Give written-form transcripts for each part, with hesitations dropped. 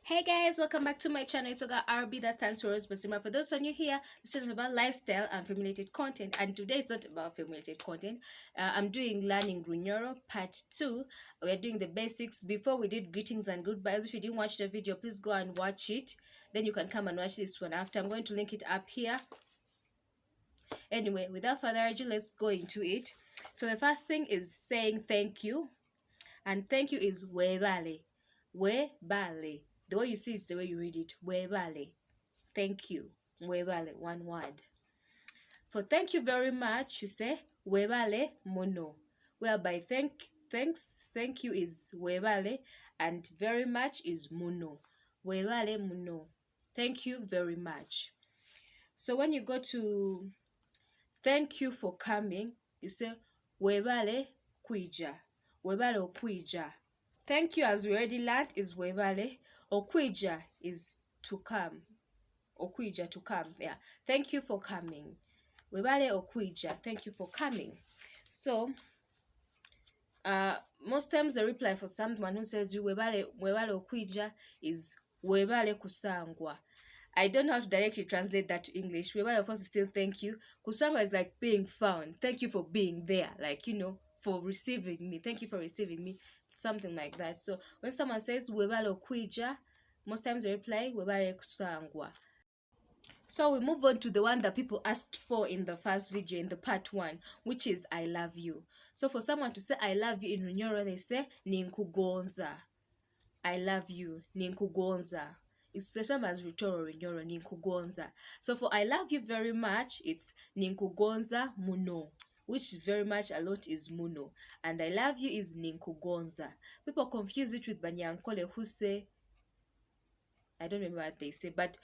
Hey guys, welcome back to my channel. It's Yoga RB, that stands for Basemera. For those of you here, this is about lifestyle and film-related content, and today is not about film-related content. I'm doing learning Runyoro part 2. We're doing the basics. Before we did greetings and goodbyes. If you didn't watch the video, please go and watch it. Then you can come and watch this one after. I'm going to link it up here. Anyway, without further ado, let's go into it. So the first thing is saying thank you, and thank you is webale. Webale. The way you see it's the way you read it. Webale. Thank you. Webale. One word. For thank you very much, you say webale mono. Whereby thank you is webale and very much is mono. Webale mono. Thank you very much. So when you go to thank you for coming, you say webale kwija. Webale okwija. Thank you, as we already learned, is webale. Okwija is to come. Okwija, to come. Yeah. Thank you for coming. Webale okwija. Thank you for coming. So, most times the reply for someone who says you webale okwija is webale kusangwa. I don't know how to directly translate that to English. Webale, of course, is still thank you. Kusangwa is like being found. Thank you for being there. Like, for receiving me. Thank you for receiving me. Something like that. So when someone says webale okwija, most times they reply webale kusangwa. So we move on to the one that people asked for in the first video, in the part 1, which is I love you. So for someone to say I love you in Runyoro, they say ninkugonza. I love you, ninkugonza. It's the same as Rutoro Runyoro, ninkugonza. So for I love you very much, it's ninkugonza muno, which very much a lot is muno, and I love you is ninkugonza. People confuse it with Banyankole, who say, I don't remember what they say, but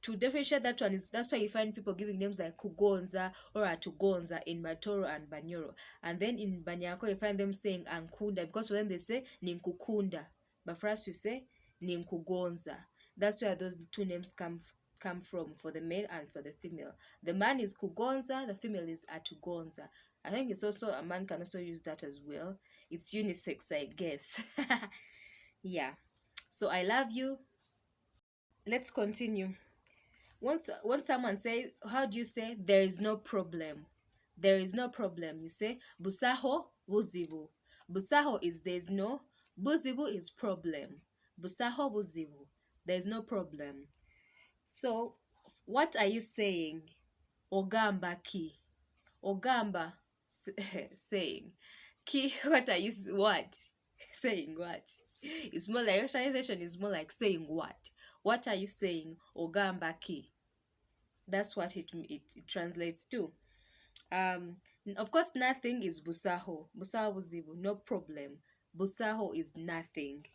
to differentiate that one is, that's why you find people giving names like Kugonza or Atugonza in Matoro and Banyoro, and then in Banyanko you find them saying Ankunda, because for them they say Ninkukunda, but for us we say Ninkugonza. That's where those two names come from, for the male and for the female. The man is Kugonza, the female is Atugonza. I think it's also, a man can also use that as well. It's unisex, I guess. Yeah. So I love you. Let's continue. Once someone says, how do you say there is no problem? There is no problem. You say busaho buzibu. Busaho is there's no. Buzibu is problem. Busaho buzibu. There's no problem. So what are you saying? Ogamba ki. Ogamba saying. Ki, what are you, what? Saying what? It's more like, rationalization is more like saying what? What are you saying? Ogamba ki. That's what it translates to. Of course, nothing is busaho. Busaho buzibu, no problem. Busaho is nothing.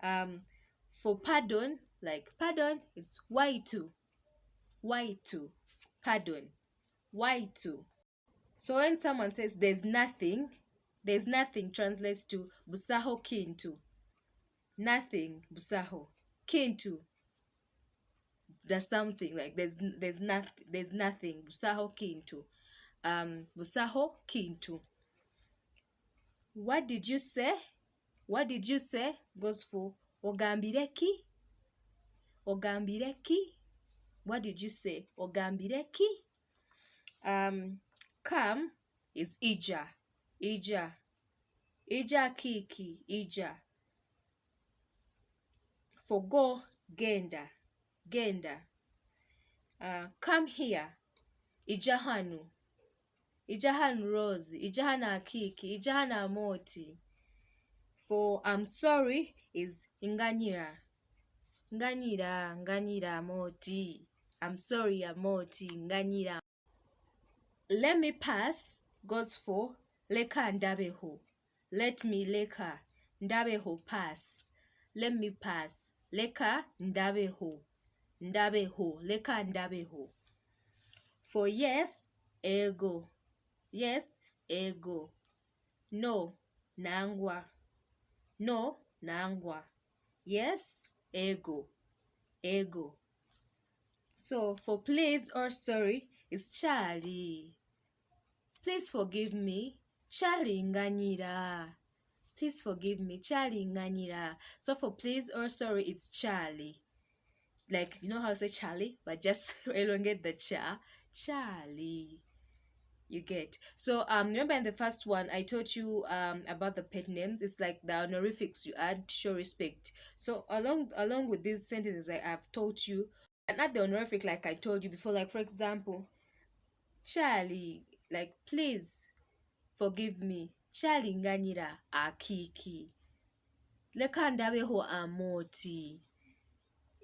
For pardon, like pardon, it's waitu. Waitu. Pardon. Waitu. So when someone says there's nothing translates to busaho kintu. Nothing, busaho. Kintu. There's something, like there's nothing. Busaho kintu. Busaho kintu. What did you say? What did you say goes for ogambireki. Ogambireki. What did you say? Ogambireki. Come is ija. Ija. Ija kiki. Ija. For go, genda. Genda. Come here. Ijahanu. Ijahanu Rose. Ijahana Akiki. Ijahana Moti. For I'm sorry is Nganyira. Nganyira. Nganyira Moti. I'm sorry, Moti. Nganyira. Let me pass goes for leka ndabeho. Let me leka. Ndabeho pass. Let me pass. Leka ndabeho. Ndabeho. Leka ndabeho. For yes, ego. Yes, ego. No, nangwa. No, nangwa. Yes, ego. Ego. So for please or sorry is Charlie. Please forgive me. Charlie nganyira. please forgive me. Charlie nganyira. So for please or sorry, it's Charlie. Like, you know how to say Charlie, but just elongate the cha. Charlie. You get. So remember in the first one I taught you about the pet names. It's like the honorifics you add to show respect. So along with these sentences I've taught you, and not the honorific like I told you before. Like for example, Charlie, like please forgive me. Charlie nganyira akiki. Lekandabeho amoti.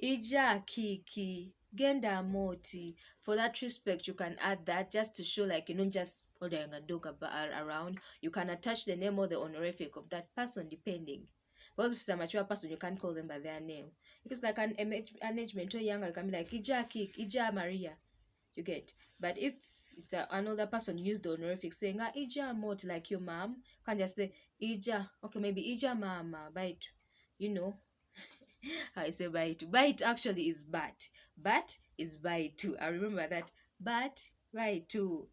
Ija kiki. Genda moti. For that respect, you can add that just to show, like, just ordering a dog around. You can attach the name or the honorific of that person depending. Because if it's a mature person, you can't call them by their name. If it's like an age mentor younger, you can be like Ija Kik, Ija Maria. You get. But if it's another person, use the honorific saying Ija moti, like your mom. You can just say Ija. Okay, maybe Ija mama. Bite. How I say bite. Bite actually is bat. Bat is bite too. I remember that. Bat, bite too.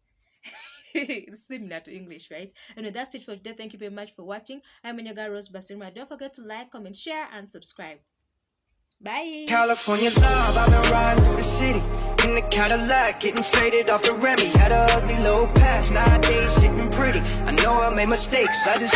It's similar to English, right? Anyway, that's it for today. Thank you very much for watching. I'm Banyoro Rose Basemera. Don't forget to like, comment, share, and subscribe. Bye. California love, I've been riding through the city in the Cadillac, getting faded off the Remy. Had a ugly little past, nowadays sitting pretty. I know I made mistakes, I just